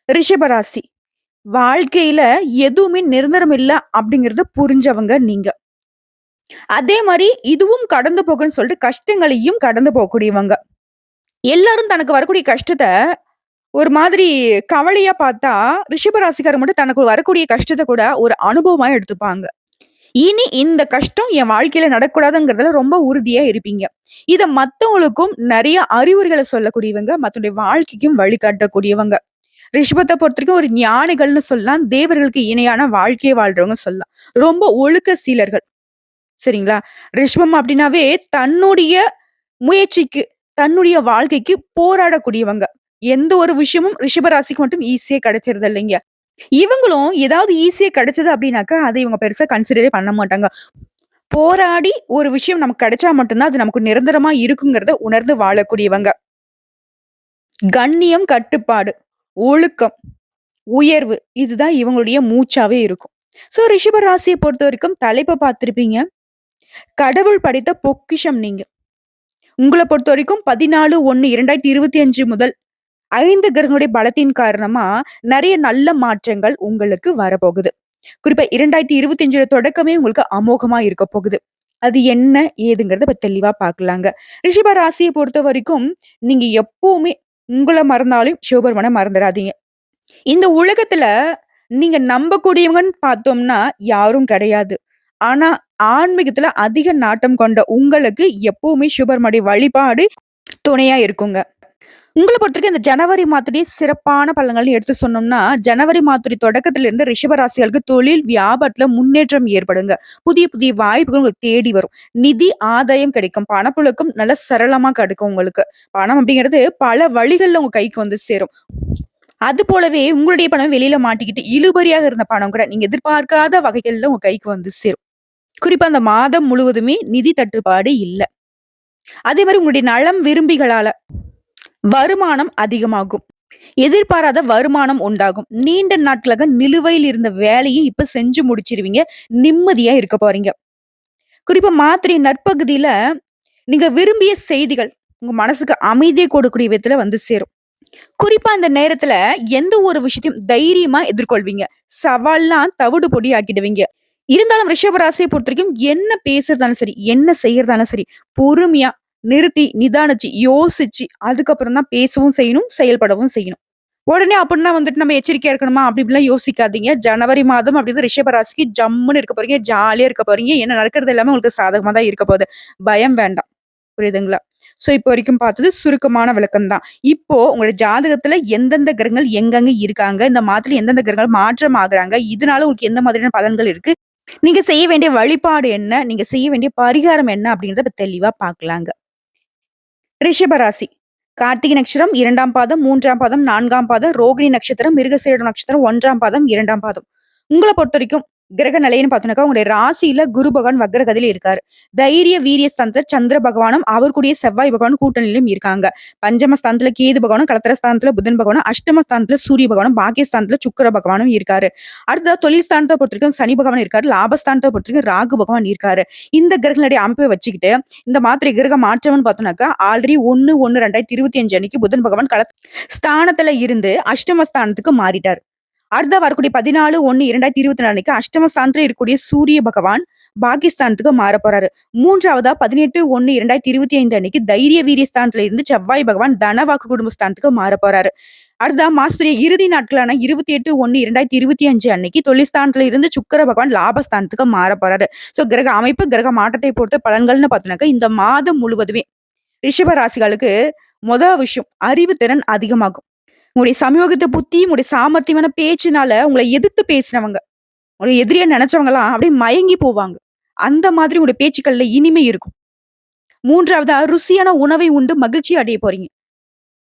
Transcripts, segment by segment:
ரிஷபராசி. வாழ்க்கையில எதுவுமே நிரந்தரம் இல்ல அப்படிங்கிறத புரிஞ்சவங்க நீங்க. அதே மாரி இதுவும் கடந்து போகும்ன்னு சொல்லிட்டு கஷ்டங்களையும் கடந்து போகக்கூடியவங்க. எல்லாரும் தனக்கு வரக்கூடிய கஷ்டத்த ஒரு மாதிரி கவலையா பார்த்தா, ரிஷபராசிக்காரங்க மட்டும் தனக்கு வரக்கூடிய கஷ்டத்த கூட ஒரு அனுபவமா எடுத்துப்பாங்க. இனி இந்த கஷ்டம் என் வாழ்க்கையில நடக்கக்கூடாதுங்கிறதுல ரொம்ப உறுதியா இருப்பீங்க. இத மத்தவங்களுக்கும் நெறைய அறிவுரைகள சொல்லக்கூடியவங்க, மத்தவங்களுடைய வாழ்க்கைக்கும் வழிகாட்டக்கூடியவங்க. ரிஷபத்த பொறுத்தவரைக்கும் ஒரு ஞானிகள்னு சொல்லலாம். தேவர்களுக்கு இணையான வாழ்க்கைய வாழ்றவங்க சொல்லலாம். ரொம்ப ஒழுக்க சீலர்கள். சரிங்களா? ரிஷபம் அப்டின்னாவே தன்னுடைய முயற்சிக்கு, தன்னுடைய வாழ்க்கைக்கு போராடக்கூடியவங்க. எந்த ஒரு விஷயமும் ரிஷப ராசிக்கு மட்டும் ஈஸியா கிடைச்சிருது இல்லைங்க. இவங்களும் ஏதாவது ஈஸியா கிடைச்சது அப்டின்னாக்கா, அத இவங்க பெருசா கன்சிடரே பண்ண மாட்டாங்க. போராடி ஒரு விஷயம் நமக்கு கிடைச்சா மட்டும் தான் அது நமக்கு நிரந்தரமா இருக்குங்கிறத உணர்ந்து வாழக்கூடியவங்க. கண்ணியம், கட்டுப்பாடு, ஒழுக்கம், உயர்வு இதுதான் இவங்களுடைய மூச்சாவே இருக்கும். சோ ரிஷப ராசிய பொறுத்தவரைக்கும் தலைப்ப பார்த்திருப்பீங்க. கடவுள் படைத்த பொக்கிஷம் நீங்க. உங்கள பொறுத்தவரைக்கும் 14/1/2025 முதல் 5 கிரகங்களுடைய பலத்தின் காரணமா நெறைய நல்ல மாற்றங்கள் உங்களுக்கு வரப்போகுது. குறிப்பா 2025ல தொடக்கமே உங்களுக்கு அமோகமா இருக்க போகுது. அது என்ன ஏதுங்கிறத இப்ப தெளிவா பார்க்கலாங்க. ரிஷப ராசிய பொறுத்தவரைக்கும் நீங்க எப்பவுமே உங்கள மறந்தாலும் சிவபெருமான மறந்துறாதீங்க. இந்த உலகத்துல நீங்க நம்பக்கூடியவங்கன்னு பார்த்தோம்னா யாரும் கிடையாது. ஆனா, ஆன்மீகத்துல அதிக நாட்டம் கொண்ட உங்களுக்கு எப்பவுமே சிவபெருமானுடைய வழிபாடு துணையா இருக்குங்க. உங்கள பொறுத்தவரைக்கும் இந்த ஜனவரி மாதத்துடைய சிறப்பான பலன்கள்னு எடுத்து சொன்னோம்னா, ஜனவரி மாதத்துடைய தொடக்கத்திலிருந்து ரிஷப ராசிகளுக்கு தொழில், வியாபாரத்துல முன்னேற்றம் ஏற்படுங்க. புதிய புதிய வாய்ப்புகள் உங்களுக்கு தேடி வரும். நிதி ஆதாயம் கிடைக்கும். பணப்புழக்கம் நல்ல சரளமா கிடைக்கும் உங்களுக்கு. பணம் அப்படிங்கிறது பல வழிகள்ல உங்க கைக்கு வந்து சேரும். அது போலவே உங்களுடைய பணம் வெளியில மாட்டிக்கிட்டு இழுபறியாக இருந்த பணம் கூட நீங்க எதிர்பார்க்காத வகைகள்ல உங்க கைக்கு வந்து சேரும். குறிப்பா அந்த மாதம் முழுவதுமே நிதி தட்டுப்பாடு இல்ல. அதே மாரி உங்களுடைய நலம் விரும்பிகளால வருமானம் அதிகமாகும். எதிர்பாராத வருமானம் உண்டாகும். நீண்ட நாட்களாக நிலுவையில் இருந்த வேலையை இப்ப செஞ்சு முடிச்சிருவீங்க. நிம்மதியா இருக்க போறீங்க. குறிப்பா மாத்திரை நற்பகுதியில நீங்க விரும்பிய செய்திகள் உங்க மனசுக்கு அமைதியை கொடுக்கக்கூடிய விதத்துல வந்து சேரும். குறிப்பா அந்த நேரத்துல எந்த ஒரு விஷயத்தையும் தைரியமா எதிர்கொள்வீங்க. சவால்லாம் தவிடு பொடி ஆக்கிடுவீங்க. இருந்தாலும் ரிஷப ராசிய பொறுத்தவரைக்கும் என்ன பேசுறதாலும் சரி, என்ன செய்யறதாலும் சரி, பொறுமையா நிறுத்தி, நிதானிச்சு, யோசிச்சு, அதுக்கப்புறம் தான் பேசவும் செய்யணும், செயல்படவும் செய்யணும். உடனே அப்படின்னா வந்துட்டு நம்ம எச்சரிக்கையா இருக்கணுமா? அப்படி இப்படிலாம் யோசிக்காதீங்க. ஜனவரி மாதம் அப்படிங்கிறது ரிஷப ராசிக்கு ஜம்முன்னு இருக்க போறீங்க. ஜாலியா இருக்க போறீங்க. என்ன நடக்கிறது எல்லாமே உங்களுக்கு சாதகமா தான் இருக்க போகுது. பயம் வேண்டாம். புரியுதுங்களா? சோ இப்போ வரைக்கும் பார்த்தது சுருக்கமான விளக்கம் தான். இப்போ உங்களோட ஜாதகத்துல எந்தெந்த கிரகங்கள் எங்கெங்க இருக்காங்க? இந்த மாதத்துல எந்தெந்த கிரகங்கள் மாற்றம் ஆகுறாங்க? இதனால உங்களுக்கு எந்த மாதிரியான பலன்கள் இருக்கு? நீங்க செய்ய வேண்டிய வழிபாடு என்ன? நீங்க செய்ய வேண்டிய பரிகாரம் என்ன? அப்படிங்கிறத இப்ப தெளிவா பார்க்கலாங்க. ரிஷபராசி. கார்த்திகை நட்சத்திரம் 2ஆம் பாதம், 3ஆம் பாதம், 4ஆம் பாதம், ரோகிணி நட்சத்திரம், மிருகசீரிடம் நட்சத்திரம் 1ஆம் பாதம், 2ஆம் பாதம். உங்கள பொறுத்தவரைக்கும் கிரக நிலைன்னு பார்த்தோம்னாக்கா, உங்களுடைய ராசியில குரு பகவான் வக்ரகதியில இருக்காரு. தைரிய, வீரிய ஸ்தானத்துல சந்திர பகவானும், அவர் கூடயே செவ்வாய் பகவானும் கூட்டணியிலும் இருக்காங்க. பஞ்சம ஸ்தானத்துல கேது பகவானும், களத்திர ஸ்தானத்துல புதன் பகவானும், அஷ்டம ஸ்தானத்துல சூரிய பகவானும், பாக்கியஸ்தானத்துல சுக்கிர பகவானும் இருக்காரு. அடுத்ததா தொழில் ஸ்தானத்த பொறுத்தவரைக்கும் சனி பகவான் இருக்காரு. லாபஸ்தானத்த பொறுத்தவரைக்கும் ராகு பகவான் இருக்காரு. இந்த கிரகங்களுடைய அமைப்பை வச்சுக்கிட்டு இந்த மாத்திரை கிரக மாற்றம்னு பார்த்தோம்னாக்கா, ஆல்ரெடி 1/1/2025 அன்னைக்கு புதன் பகவான் ஸ்தானத்துல இருந்து அஷ்டம ஸ்தானத்துக்கு மாறிட்டாரு. அடுத்ததா வரக்கூடிய 14/1/2024 அன்னைக்கு அஷ்டம ஸ்தானத்துல இருக்கக்கூடிய சூரிய பகவான் பாகிஸ்தானத்துக்கு மாறப் போறாரு. 3வதா 18/1/2025 அன்னைக்கு தைரிய வீரிய ஸ்தானத்துல இருந்து செவ்வாய் பகவான் தனவாக்கு குடும்ப ஸ்தானத்துக்கு மாறப் போறாரு. அடுத்ததா மாசத்துடைய இறுதி நாட்களான 28/1/2025 அன்னைக்கு தொழில் ஸ்தானத்துல இருந்து சுக்கிர பகவான் லாபஸ்தானத்துக்கு மாறப் போறாரு. சோ கிரக அமைப்பு, கிரக மாற்றத்தை பொறுத்த பலன்கள்னு பார்த்தோம்னாக்கா, இந்த மாதம் முழுவதுமே ரிஷப ராசிகளுக்கு விஷயம் அறிவுத்திறன் அதிகமாகும். உங்களுடைய சமயோகித்த புத்தி, உங்களுடைய சாமர்த்தியமான பேச்சினால உங்கள எதிர்த்து பேசினவங்க, உங்கள எதிரியா நெனச்சவங்கலாம் அப்படியே மயங்கி போவாங்க. அந்த மாதிரி உங்களுடைய பேச்சுக்கள்ல இனிமை இருக்கும். 3வதா ருசியான உணவை உண்டு மகிழ்ச்சி அடைய போறீங்க.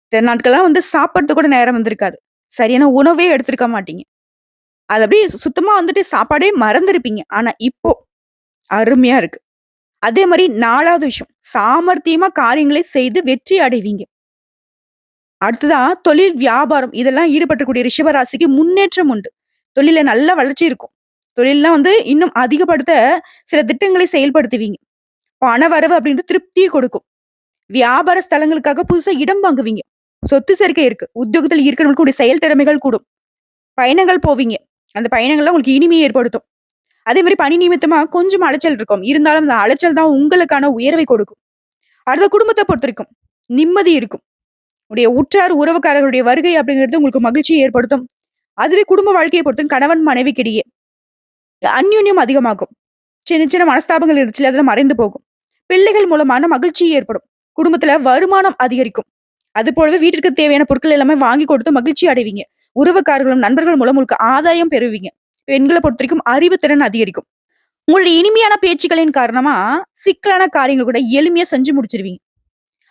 இத்தன நாட்களா வந்து சாப்பிடறதுக்கு கூட நேரம் வந்திருக்காது. சரியான உணவே எடுத்திருக்க மாட்டீங்க. அது அப்படியே சுத்தமா வந்துட்டு சாப்பாடே மறந்திருப்பீங்க. ஆனா இப்போ அருமையா இருக்கு. அதே மாரி 4வது விஷயம், சாமர்த்தியமா காரியங்களை செய்து வெற்றி அடைவீங்க. அடுத்ததா தொழில், வியாபாரம் இதெல்லாம் ஈடுபட்டக்கூடிய ரிஷபராசிக்கு முன்னேற்றம் உண்டு. தொழில்ல நல்ல வளர்ச்சி இருக்கும். தொழில்லாம் வந்து இன்னும் அதிகப்படுத்த சில திட்டங்களை செயல்படுத்துவீங்க. பண வரவு அப்படின்றது திருப்திய கொடுக்கும். வியாபார ஸ்தலங்களுக்காக புதுசா இடம் வாங்குவீங்க. சொத்து சேர்க்கை இருக்கு. உத்தியோகத்துல இருக்கிறவங்களுக்கு உங்களுடைய செயல் திறமைகள் கூடும். பயணங்கள் போவீங்க. அந்த பயணங்கள்ல உங்களுக்கு இனிமையை ஏற்படுத்தும். அதே மாரி பணி நிமித்தமா கொஞ்சம் அலைச்சல் இருக்கும். இருந்தாலும் அந்த அலைச்சல் தான் உங்களுக்கான உயர்வை கொடுக்கும். அடுத்த குடும்பத்த பொறுத்தவரைக்கும் நிம்மதி இருக்கும். உடைய உற்றார் உறவுக்காரர்களுடைய வருகை அப்படிங்கிறது உங்களுக்கு மகிழ்ச்சியை ஏற்படுத்தும். அதுவே குடும்ப வாழ்க்கையை பொறுத்தும் கணவன் மனைவிக்கிடையே அந்யோன்யம் அதிகமாகும். சின்ன சின்ன மனஸ்தாபங்கள் இருந்துச்சுல்ல அதெல்லாம் மறைந்து போகும். பிள்ளைகள் மூலமான மகிழ்ச்சி ஏற்படும். குடும்பத்துல வருமானம் அதிகரிக்கும். அது போலவே வீட்டிற்கு தேவையான பொருட்கள் எல்லாமே வாங்கி கொடுத்து மகிழ்ச்சி அடைவீங்க. உறவுக்காரர்களும் நண்பர்கள் மூலம் உங்களுக்கு ஆதாயம் பெறுவீங்க. பெண்களை பொறுத்தவரைக்கும் அறிவுத்திறன் அதிகரிக்கும். உங்களுடைய இனிமையான பேச்சுக்களின் காரணமா சிக்கலான காரியங்கள் கூட எளிமையா செஞ்சு முடிச்சிருவீங்க.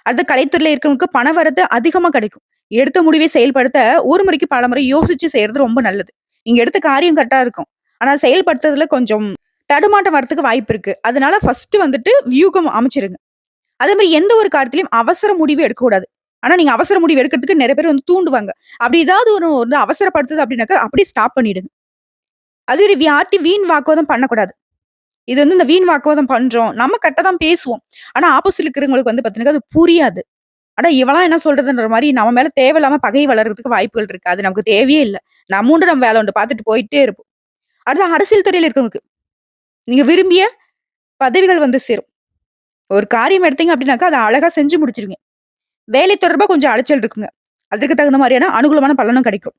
அடுத்த கலைத்துறையில இருக்கிறவங்களுக்கு பண வரத்து அதிகமா கிடைக்கும். எடுத்த முடிவை செயல்படுத்த ஒரு முறைக்கு பல முறை யோசிச்சு செய்யறது ரொம்ப நல்லது. நீங்க எடுத்த காரியம் கரெக்டா இருக்கும். ஆனா செயல்படுத்துறதுல கொஞ்சம் தடுமாட்டம் வரதுக்கு வாய்ப்பு இருக்கு. அதனால ஃபர்ஸ்ட் வந்துட்டு வியூகம் அமைச்சிருங்க. அதே மாரி எந்த ஒரு காரியத்திலயும் அவசர முடிவு எடுக்கக்கூடாது. ஆனா நீங்க அவசர முடிவு எடுக்கிறதுக்கு நெறைய பேர் வந்து தூண்டுவாங்க. அப்படி ஏதாவது ஒரு வந்து அவசரப்படுத்துது அப்படின்னாக்கா அப்படியே ஸ்டாப் பண்ணிடுங்க. அது யார்ட்டயும் வீண் வாக்குவாதம் பண்ணக்கூடாது. இது வந்து இந்த வீண் வாக்குவாதம் பண்றோம். நம்ம கரெக்ட்டா தான் பேசுவோம். ஆனா ஆப்போசிட்ல இருக்கிறவங்களுக்கு வந்து பார்த்தீங்கன்னா, அது புரியாது. அட இவன்லாம் என்ன சொல்றதுன்ற மாரி நம்ம மேல தேவையில்லாம பகை வளர்றதுக்கு வாய்ப்புகள் இருக்கு. அது நமக்கு தேவையே இல்ல. நம்ம உண்டு நம்ம வேலை உண்டு பார்த்துட்டு போயிட்டே இருப்போம். அடுத்து அரசியல் துறையில இருக்கிறவங்களுக்கு, நீங்க விரும்பிய பதவிகள் வந்து சேரும். ஒரு காரியம் எடுத்தீங்க அப்படின்னாக்கா, அத அழகா செஞ்சு முடிச்சுருவீங்க. வேலை தொடர்பா கொஞ்சம் அலைச்சல் இருக்குங்க. அதற்கு தகுந்த மாரியான அனுகூலமான பலனும் கிடைக்கும்.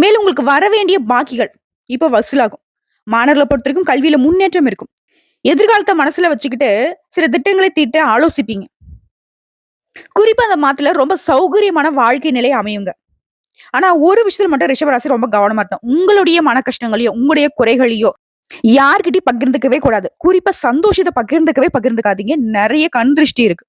மேலும் உங்களுக்கு வரவேண்டிய பாக்கிகள் இப்ப வசூலாகும். மாணவர்கள பொறுத்தவரைக்கும் கல்வியில முன்னேற்றம் இருக்கும். எதிர்காலத்த மனசுல வச்சுக்கிட்டு சில திட்டங்களை தீட்ட ஆலோசிப்பீங்க. குறிப்பா அந்த மாத்துல ரொம்ப சௌகரியமான வாழ்க்கை நிலை அமையுங்க. ஆனா ஒரு விஷயத்துல மட்டும் ரிஷபராசி ரொம்ப கவனமா இருக்கணும். உங்களுடைய மன கஷ்டங்களையோ, உங்களுடைய குறைகளையோ யார்கிட்டயும் பகிர்ந்துக்கவே கூடாது. குறிப்பா சந்தோஷத்த பகிர்ந்துக்காதீங்க. நெறைய கண் திருஷ்டி இருக்கு.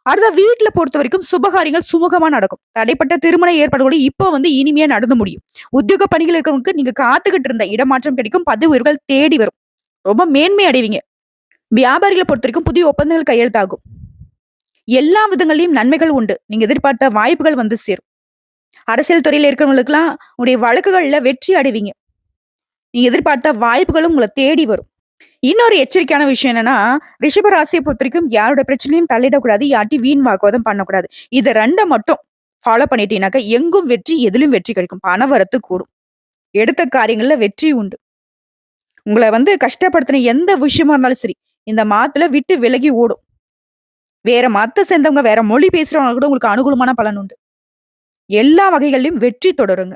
அடுத்த வீட்ல பொறுத்தவரைக்கும் சுபகாரியங்கள் சுமூகமா நடக்கும். தடைப்பட்ட திருமண ஏற்பாடுகளும் இப்போ வந்து இனிமையா நடந்து முடியும். உத்தியோக பணிகள் இருக்கிறவங்களுக்கு நீங்க காத்துக்கிட்டு இருந்த இடமாற்றம் கிடைக்கும். பதவி உயர்வுகள் தேடி வரும். ரொம்ப மேன்மை அடைவீங்க. வியாபாரிகள பொறுத்தவரைக்கும் புதிய ஒப்பந்தங்கள் கையெழுத்தாகும். எல்லா விதங்கள்லயும் நன்மைகள் உண்டு. நீங்க எதிர்பார்த்த வாய்ப்புகள் வந்து சேரும். அரசியல் துறையில இருக்கிறவங்களுக்கெல்லாம் உங்களுடைய வழக்குகள்ல வெற்றி அடைவீங்க. நீங்க எதிர்பார்த்த வாய்ப்புகளும் உங்கள தேடி வரும். இன்னொரு எச்சரிக்கையான விஷயம் என்னன்னா, ரிஷப ராசிய பொறுத்தவரைக்கும் யாரோட பிரச்சனையும் தலையிடக்கூடாது. யார்ட்டயும் வீண் வாக்குவாதம் பண்ணக்கூடாது. இத 2 மட்டும் ஃபாலோ பண்ணிட்டீங்கன்னாக்க எங்கும் வெற்றி, எதிலும் வெற்றி கிடைக்கும். பணவரத்து கூடும். எடுத்த காரியங்கள்ல வெற்றி உண்டு. உங்கள வந்து கஷ்டப்படுத்தின எந்த விஷயமா இருந்தாலும் சரி, இந்த மாத்துல விட்டு விலகி ஓடும். வேற மத்த சேர்ந்தவங்க, வேற மொழி பேசுறவங்க கூட உங்களுக்கு அனுகூலமான பலன் உண்டு. எல்லா வகைகளிலும் வெற்றி தொடருங்க.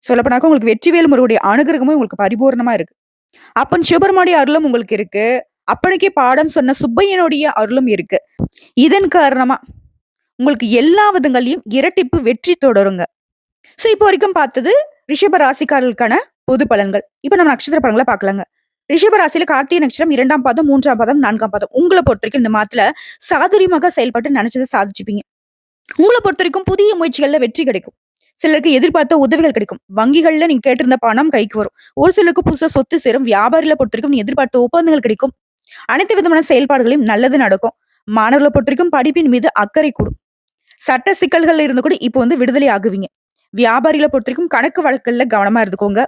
சொல்லப்போனாக்க உங்களுக்கு வெற்றிவேல் முருகனுடைய அனுகிரகமும் உங்களுக்கு பரிபூரணமா இருக்கு. அப்பன் சிவபெருமானுடைய அருளும் உங்களுக்கு இருக்கு. அப்பனுக்கே பாடம் சொன்ன சுப்பையனுடைய அருளும் இருக்கு. இதன் காரணமா உங்களுக்கு எல்லா விதங்கள்லயும் இரட்டிப்பு வெற்றி தொடருங்க. சோ இப்போ வரைக்கும் பார்த்தது ரிஷப ராசிக்காரர்களுக்கான பொது பலன்கள். இப்ப நம்ம நட்சத்திர பலன்களை பார்க்கலாங்க. ரிஷப ராசியில கார்த்திகை நட்சத்திரம் 2ஆம் பாதம், 3ஆம் பாதம், 4ஆம் பாதம். உங்கள பொறுத்தவரைக்கும் இந்த மாதத்துல சாதுரியமாக செயல்பட்டு நினைச்சதை சாதிச்சுப்பீங்க. உங்கள பொறுத்தவரைக்கும் புதிய முயற்சிகள்ல வெற்றி கிடைக்கும். சிலருக்கு எதிர்பார்த்த உதவிகள் கிடைக்கும். வங்கிகள்ல நீங்க கேட்டிருந்த பணம் கைக்கு வரும். ஒரு சிலருக்கு புதுசா சொத்து சேரும். வியாபாரிகள பொறுத்தவரைக்கும் நீங்க எதிர்பார்த்த ஒப்பந்தங்கள் கிடைக்கும். அனைத்து விதமான செயல்பாடுகளையும் நல்லது நடக்கும். மாணவர்களை பொறுத்தவரைக்கும் படிப்பின் மீது அக்கறை கூடும். சட்ட சிக்கல்கள்ல இருந்து கூட இப்போ வந்து விடுதலை ஆகுவீங்க. வியாபாரிகளை பொறுத்தவரைக்கும் கணக்கு வழக்குகள்ல கவனமா இருந்துக்கோங்க.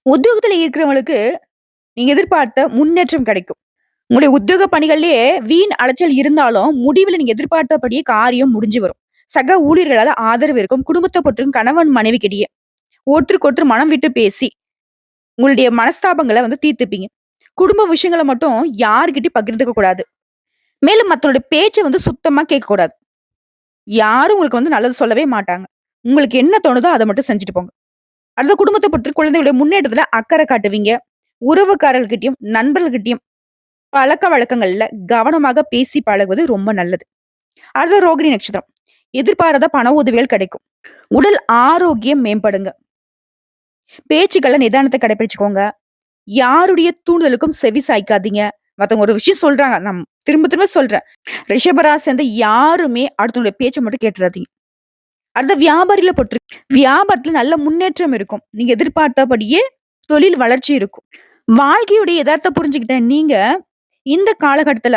உத்தியோகத்துல இருக்கிறவங்களுக்கு நீங்க எதிர்பார்த்த முன்னேற்றம் கிடைக்கும். உங்களுடைய உத்தியோக பணிகள்லயே வீண் அலைச்சல் இருந்தாலும் முடிவுல நீங்க எதிர்பார்த்தபடியே காரியம் முடிஞ்சு வரும். சக ஊழியர்களால ஆதரவு இருக்கும். குடும்பத்தை பொறுத்தவரைக்கும் கணவன் மனைவிக்கிடையே ஒருத்தருக்கு ஒருத்தர் மனம் விட்டு பேசி உங்களுடைய மனஸ்தாபங்களை வந்து தீர்த்துப்பீங்க. குடும்ப விஷயங்களை மட்டும் யாருகிட்டயும் பகிர்ந்துக்க கூடாது. மேலும் மத்தவங்களுடைய பேச்சை வந்து சுத்தமா கேட்க கூடாது. யாரும் உங்களுக்கு வந்து நல்லது சொல்லவே மாட்டாங்க. உங்களுக்கு என்ன தோணுதோ அதை மட்டும் செஞ்சுட்டு போங்க. அடுத்த குடும்பத்தை பொறுத்து குழந்தைகளுடைய முன்னேற்றத்துல அக்கறை காட்டுவீங்க. உறவுக்காரர்கிட்டயும் நண்பர்கள்கிட்டயும் பழக்க வழக்கங்கள்ல கவனமாக பேசி பழகுவது ரொம்ப நல்லது. அடுத்த ரோகிணி நட்சத்திரம். எதிர்பாராத பண உதவிகள் கிடைக்கும். உடல் ஆரோக்கியம் மேம்படுங்க. பேச்சுக்கள நிதானத்தை கடைபிடிச்சுக்கோங்க. யாருடைய தூண்டுதலுக்கும் செவி சாய்க்காதீங்க. மத்தவங்க ஒரு விஷயம் சொல்றாங்க. நான் திரும்ப திரும்ப சொல்றேன். ரிஷபராசி சேர்ந்த யாருமே அடுத்தவங்களுடைய பேச்சை மட்டும் கேட்டுறாதீங்க. அடுத்த வியாபாரியில பொறுத்து வியாபாரத்துல நல்ல முன்னேற்றம் இருக்கும். நீங்க எதிர்பார்த்தபடியே தொழில் வளர்ச்சி இருக்கும். வாழ்க்கையுடைய யதார்த்த புரிஞ்சுக்கிட்ட நீங்க இந்த காலகட்டத்துல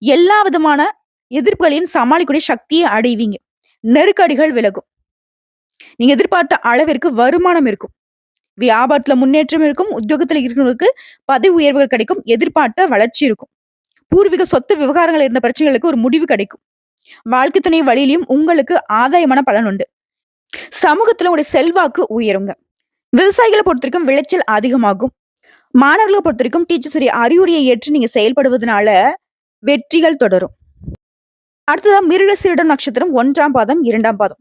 எல்லா விதமான எதிர்ப்புகளையும் சமாளிக்கக்கூடிய சக்தியை அடைவீங்க. நெருக்கடிகள் விலகும். நீங்க எதிர்பார்த்த அளவிற்கு வருமானம் இருக்கும். வியாபாரத்துல முன்னேற்றம் இருக்கும். உத்தியோகத்துல இருக்கிறவங்களுக்கு பதவி உயர்வுகள் கிடைக்கும். எதிர்பார்த்த வளர்ச்சி இருக்கும். பூர்வீக சொத்து விவகாரங்கள் இருந்த பிரச்சனைகளுக்கு ஒரு முடிவு கிடைக்கும். வாழ்க்கை துணை வழியிலும் உங்களுக்கு ஆதாயமான பலன் உண்டு. சமூகத்துல உங்களுடைய செல்வாக்கு உயருங்க. விவசாயிகள பொறுத்தவரைக்கும் விளைச்சல் அதிகமாகும். மாணவர்கள பொறுத்தவரைக்கும் டீச்சர்ஸ் உடைய அறிவுரையை ஏற்று நீங்க செயல்படுவதனால வெற்றிகள் தொடரும். அடுத்ததா மிருகசீரிடம் நட்சத்திரம் 1ஆம் பாதம், 2ஆம் பாதம்.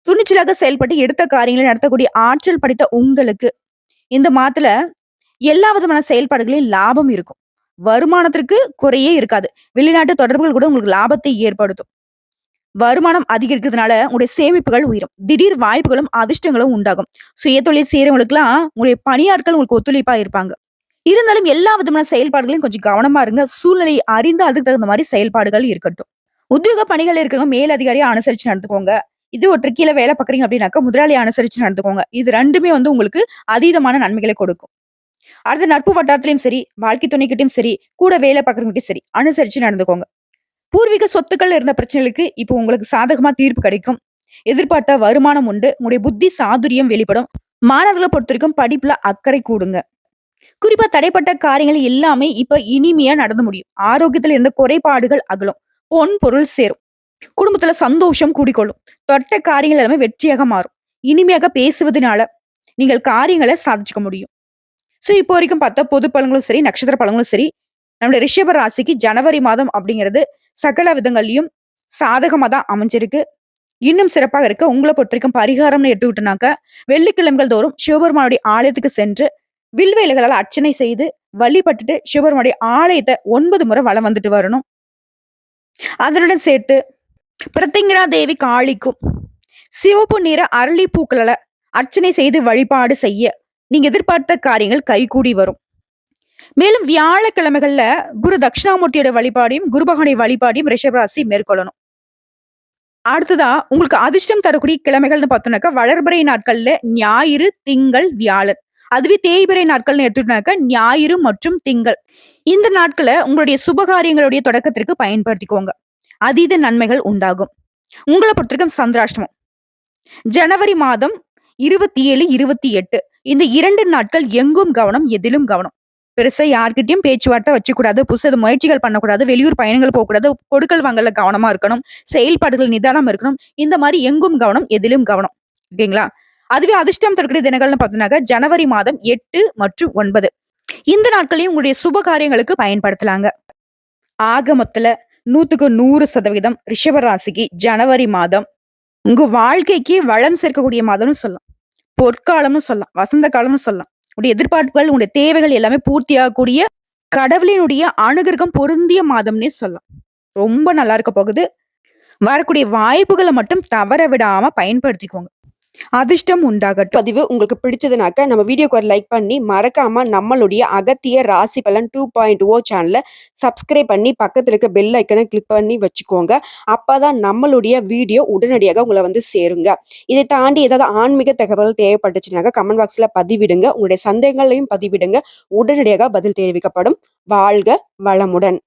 துணிச்சலாக செயல்பட்டு எடுத்த காரியங்களை நடத்தக்கூடிய ஆற்றல் படைத்த உங்களுக்கு, இந்த மாதத்துல எல்லா விதமான செயல்பாடுகளிலும் லாபம் இருக்கும். வருமானத்திற்கு குறையே இருக்காது. வெளிநாட்டு தொடர்புகள் கூட உங்களுக்கு லாபத்தை ஏற்படுத்தும். வருமானம் அதிகரிக்கிறதுனால உங்களுடைய சேமிப்புகள் உயரும். திடீர் வாய்ப்புகளும், அதிர்ஷ்டங்களும் உண்டாகும். சுயதொழில் செய்றவங்களுக்கெல்லாம் உங்களுடைய பணியாட்கள் உங்களுக்கு ஒத்துழைப்பா இருப்பாங்க. இருந்தாலும் எல்லா விதமான செயல்பாடுகளையும் கொஞ்சம் கவனமா இருங்க. சூழ்நிலையை அறிந்து அதுக்கு தகுந்த மாரி செயல்பாடுகள் இருக்கட்டும். உத்தியோக பணிகள் இருக்கிறவங்க மேல் அதிகாரியா அனுசரிச்சு நடந்துக்கோங்க. இது ஒருத்தர் கீழ வேலை பார்க்குறீங்க அப்படின்னாக்கா, முதலாளிய அனுசரிச்சு நடந்துக்கோங்க. இது 2மே வந்து உங்களுக்கு அதீதமான நன்மைகளை கொடுக்கும். அடுத்து நட்பு வட்டாரத்திலயும் சரி, வாழ்க்கை துணைக்கிட்டயும் சரி, கூட வேலை பார்க்குறவங்ககிட்டயும் சரி, அனுசரிச்சு நடந்துக்கோங்க. பூர்வீக சொத்துக்கள்ல இருந்த பிரச்சனைகளுக்கு இப்போ உங்களுக்கு சாதகமா தீர்ப்பு கிடைக்கும். எதிர்பார்த்த வருமானம் உண்டு. உங்களுடைய புத்தி சாதுரியம் வெளிப்படும். மாணவர்கள பொறுத்தவரைக்கும் படிப்புல அக்கறை கூடுங்க. குறிப்பா தடைப்பட்ட காரியங்கள் எல்லாமே இப்ப இனிமையா நடந்து முடியும். ஆரோக்கியத்துல இருந்த குறைபாடுகள் அகலும். பொன் பொருள் சேரும். குடும்பத்துல சந்தோஷம் கூடிக்கொள்ளும். தொட்ட காரியங்கள் எல்லாமே வெற்றியாக மாறும். இனிமையாக பேசுவதனால நீங்கள் காரியங்கள சாதிச்சுக்க முடியும். இப்போ வரைக்கும் பார்த்தா பொது பலன்களும் சரி, நட்சத்திர பலன்களும் சரி, நம்முடைய ரிஷப ராசிக்கு ஜனவரி மாதம் அப்படிங்கிறது சகல விதங்கள்லயும் சாதகமா தான் அமைஞ்சிருக்கு. இன்னும் சிறப்பாக இருக்க உங்கள பொறுத்தவரைக்கும் பரிகாரம்னு எடுத்துக்கிட்டோம்னாக்க, வெள்ளிக்கிழமைகள் தோறும் சிவபெருமானுடைய ஆலயத்துக்கு சென்று வில்வேலைகளால அர்ச்சனை செய்து வழிபட்டுட்டு சிவபெருமானுடைய ஆலயத்த 9 முறை வலம் வந்துட்டு வரணும். அதனுடன் சேர்த்து பிரத்திங்கரா தேவி காளிக்கும் சிவப்பு நிற அரளி பூக்களால அர்ச்சனை செய்து வழிபாடு செய்ய நீங்க எதிர்பார்த்த காரியங்கள் கைகூடி வரும். மேலும் வியாழக்கிழமைகள்ல குரு தட்சிணாமூர்த்தியோட வழிபாடையும், குரு பகவானுடைய வழிபாடையும் ரிஷபராசி மேற்கொள்ளணும். அடுத்ததா உங்களுக்கு அதிர்ஷ்டம் தரக்கூடிய கிழமைகள்னு பார்த்தோம்னாக்கா, வளர்பிறை நாட்கள்ல ஞாயிறு, திங்கள், வியாழன். அதுவே தேய்பிறை நாட்கள்னு எடுத்துக்கிட்டாக்க ஞாயிறு மற்றும் திங்கள். இந்த நாட்கள உங்களுடைய சுபகாரியங்களுடைய தொடக்கத்திற்கு பயன்படுத்திக்கோங்க. அதீத நன்மைகள் உண்டாகும். உங்கள பொறுத்தவரைக்கும் சந்திராஷ்டமம். ஜனவரி மாதம் 27, 28 இந்த 2 நாட்கள் எங்கும் கவனம், எதிலும் கவனம். பெருசா யார்கிட்டயும் பேச்சுவார்த்தை வச்சுக்கூடாது. புதுசா முயற்சிகள் பண்ணக்கூடாது. வெளியூர் பயணங்கள் போகக்கூடாது. கொடுக்கல் வாங்கல்ல கவனமா இருக்கணும். செயல்பாடுகள் நிதானமா இருக்கணும். இந்த மாரி எங்கும் கவனம், எதிலும் கவனம். ஓகேங்களா? அதுவே அதிர்ஷ்டம் தரக்கூடிய தினங்கள்னு பார்த்தோம்னாக்க, ஜனவரி மாதம் 8 மற்றும் 9 இந்த நாட்களையும் உங்களுடைய சுப காரியங்களுக்கு பயன்படுத்தலாங்க. ஆக மொத்தல 100க்கு 100% ரிஷப ராசிக்கு ஜனவரி மாதம் உங்க வாழ்க்கைக்கு வளம் சேர்க்கக்கூடிய மாதம்னு சொல்லலாம். பொற்காலம்னு சொல்லலாம். வசந்த காலம்னு சொல்லலாம். உடைய எதிர்பார்ப்புகள், உடைய தேவைகள் எல்லாமே பூர்த்தியாகக்கூடிய கடவுளினுடைய அனுகிரகம் பொருந்திய மாதம்னே சொல்லலாம். ரொம்ப நல்லா இருக்க போகுது. வரக்கூடிய வாய்ப்புகள மட்டும் தவற விடாம பயன்படுத்திக்கோங்க. அதிர்ஷ்டம் உண்டாகட்டும். பதிவு உங்களுக்கு பிடிச்சதுனாக்க நம்ம வீடியோக்கு ஒரு லைக் பண்ணி மறக்காம நம்மளுடைய அகத்திய ராசி பலன் 2.0 சேனலை சப்ஸ்கிரைப் பண்ணி பக்கத்துல இருக்க பெல் ஐக்கனை கிளிக் பண்ணி வச்சுக்கோங்க. அப்பதான் நம்மளுடைய வீடியோ உடனடியாக உங்களை வந்து சேருங்க. இதை தாண்டி ஏதாவது ஆன்மீக தகவல் தேவைப்பட்டுச்சுனாக்க கமெண்ட் பாக்ஸ்ல பதிவிடுங்க. உங்களுடைய சந்தேகங்களையும் பதிவிடுங்க. உடனடியாக பதில் தெரிவிக்கப்படும். வாழ்க வளமுடன்.